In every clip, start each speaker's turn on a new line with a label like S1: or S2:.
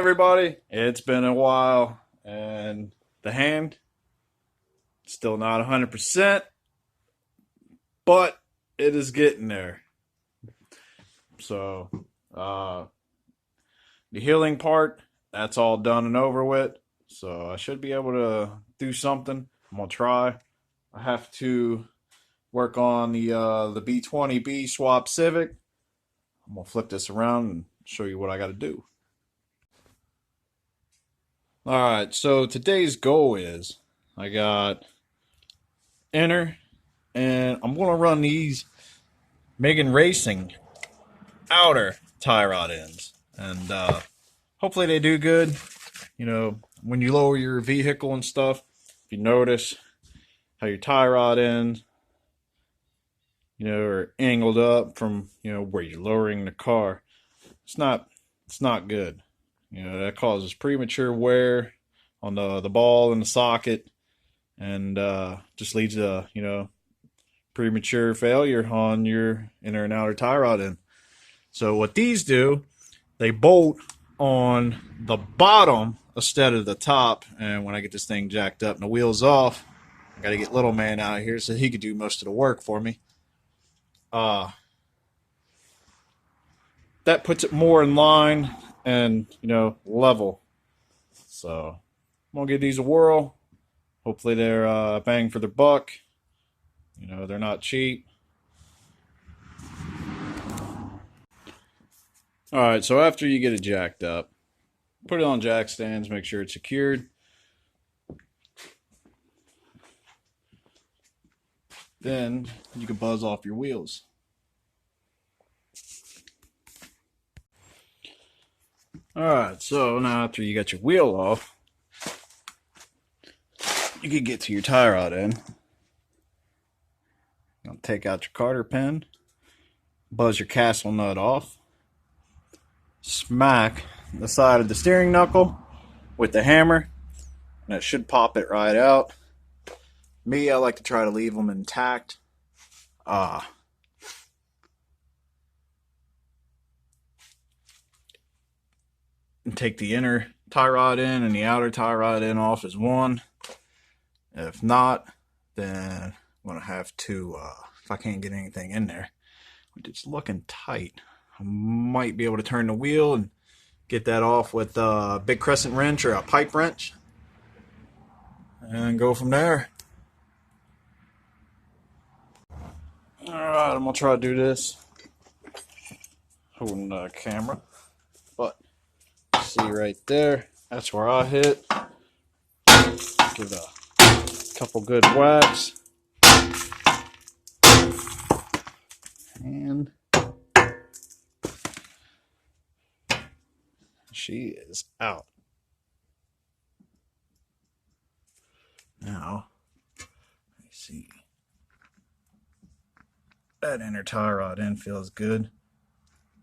S1: everybody? It's been a while, and the hand still not 100%, but it is getting there. So, the healing part, that's all done and over with. So I should be able to do something. I'm gonna try. I have to work on the B20B swap Civic. I'm gonna flip this around and show you what I got to do. All right, so today's goal is I got inner, and I'm gonna run these Megan Racing outer tie rod ends, and hopefully they do good. You know, when you lower your vehicle and stuff, if you notice how your tie rod ends, you know, are angled up from, you know, where you're lowering the car, it's not good. You know, that causes premature wear on the ball and the socket, and just leads to, you know, premature failure on your inner and outer tie rod end. So what these do, they bolt on the bottom instead of the top. And when I get this thing jacked up and the wheels off, I got to get little man out of here so he could do most of the work for me. That puts it more in line and, you know, level. So I'm gonna give these a whirl. Hopefully they're bang for their buck. You know, they're not cheap. All right, so after you get it jacked up, put it on jack stands, make sure it's secured. Then you can buzz off your wheels. All right, so now after you got your wheel off, you can get to your tie rod end. You'll take out your carter pin, buzz your castle nut off, smack the side of the steering knuckle with the hammer, and it should pop it right out. Me, I like to try to leave them intact. And take the inner tie rod in and the outer tie rod in off as one. If not, then I'm going to have to, if I can't get anything in there, it's looking tight, I might be able to turn the wheel and get that off with a big crescent wrench or a pipe wrench and go from there. Alright, I'm going to try to do this holding the camera, but see right there, that's where I hit. Give it a couple good whacks, and she is out. Now, let me see. That inner tie rod end feels good.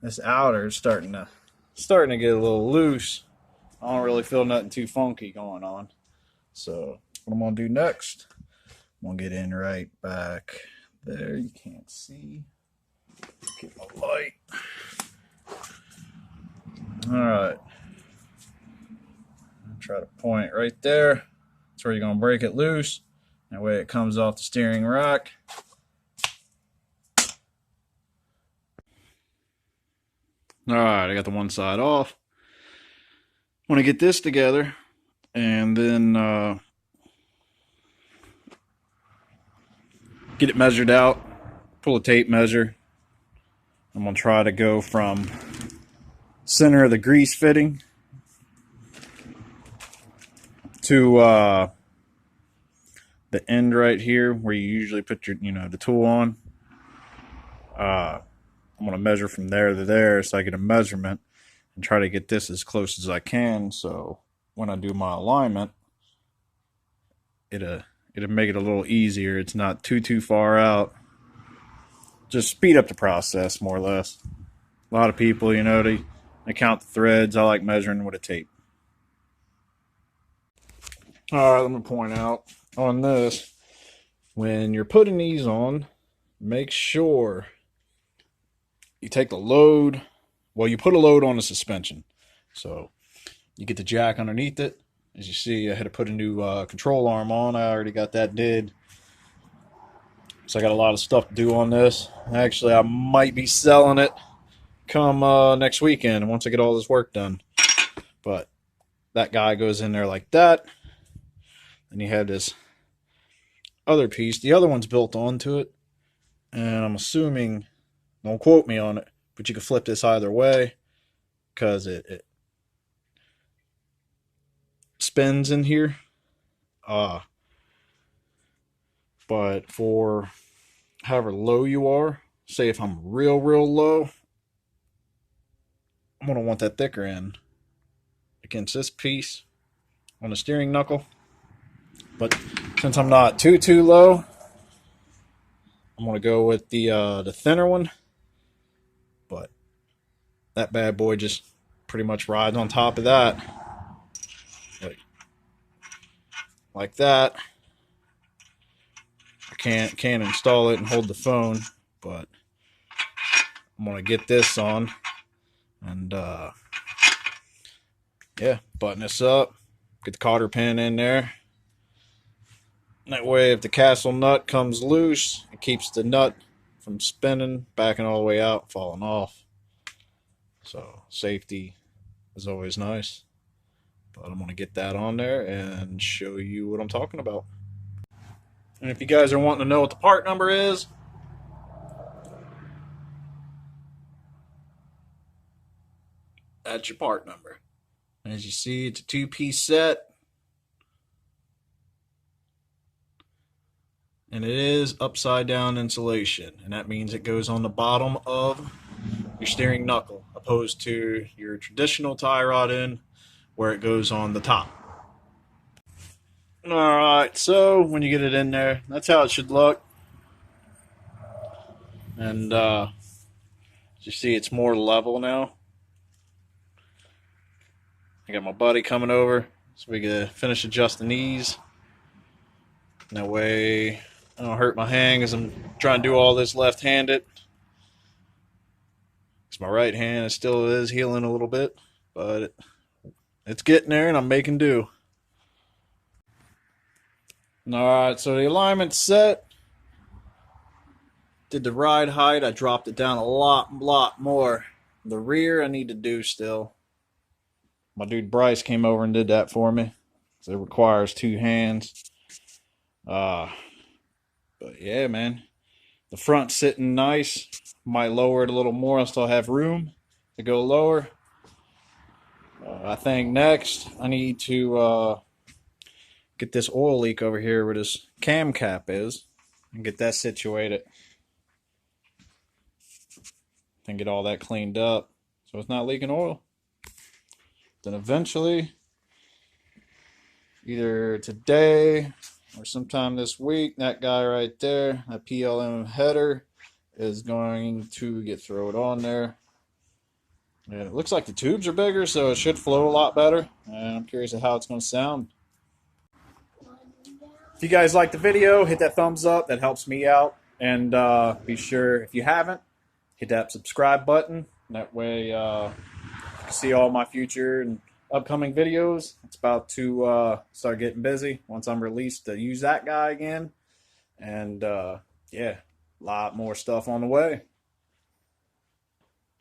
S1: This outer is starting to get a little loose. I don't really feel nothing too funky going on. So what I'm gonna do next, I'm gonna get in right back there. You can't see. Get my light. Alright. Try to point right there. That's where you're gonna break it loose. That way it comes off the steering rack. Alright, I got the one side off. Want to get this together, and then get it measured out. Pull a tape measure. I'm going to try to go from center of the grease fitting to the end right here where you usually put your, you know, the tool on. I'm going to measure from there to there so I get a measurement and try to get this as close as I can, so when I do my alignment, it'll make it a little easier. It's not too far out. Just speed up the process, more or less. A lot of people, you know, they count the threads. I like measuring with a tape. Alright, let me point out on this, when you're putting these on, make sure you take the load, well, you put a load on the suspension. So you get the jack underneath it. As you see, I had to put a new control arm on. I already got that did. So I got a lot of stuff to do on this. Actually, I might be selling it come next weekend once I get all this work done. But that guy goes in there like that. And you have this other piece. The other one's built onto it. And I'm assuming, don't quote me on it, but you can flip this either way because it spins in here. But for however low you are, say if I'm real low, I'm going to want that thicker end against this piece on the steering knuckle. But since I'm not too low, I'm going to go with the thinner one. But that bad boy just pretty much rides on top of that. Like that. I can't install it and hold the phone, but I'm going to get this on. And yeah, button this up. Get the cotter pin in there. That way, if the castle nut comes loose, it keeps the nut from spinning, backing all the way out, falling off. So safety is always nice. But I'm going to get that on there and show you what I'm talking about. And if you guys are wanting to know what the part number is, that's your part number. And as you see, it's a 2-piece set. And it is upside down insulation. And that means it goes on the bottom of your steering knuckle, opposed to your traditional tie rod end where it goes on the top. Alright, so when you get it in there, that's how it should look. And as you see, it's more level now. I got my buddy coming over so we can finish adjusting these. And that way I don't hurt my hand because I'm trying to do all this left-handed. Because my right hand still is healing a little bit, but it's getting there and I'm making do. Alright, so the alignment's set. Did the ride height, I dropped it down a lot more. The rear I need to do still. My dude Bryce came over and did that for me. So it requires 2 hands. But yeah, man. The front's sitting nice. Might lower it a little more. I still have room to go lower. I think next I need to get this oil leak over here where this cam cap is and get that situated. And get all that cleaned up so it's not leaking oil. Then eventually, either today or sometime this week, that guy right there, that PLM header, is going to get thrown on there. And it looks like the tubes are bigger, so it should flow a lot better. And I'm curious of how it's going to sound. If you guys like the video, hit that thumbs up. That helps me out. And be sure, if you haven't, hit that subscribe button. That way you can see all my future and upcoming videos. It's about to start getting busy once I'm released to use that guy again. And yeah, a lot more stuff on the way.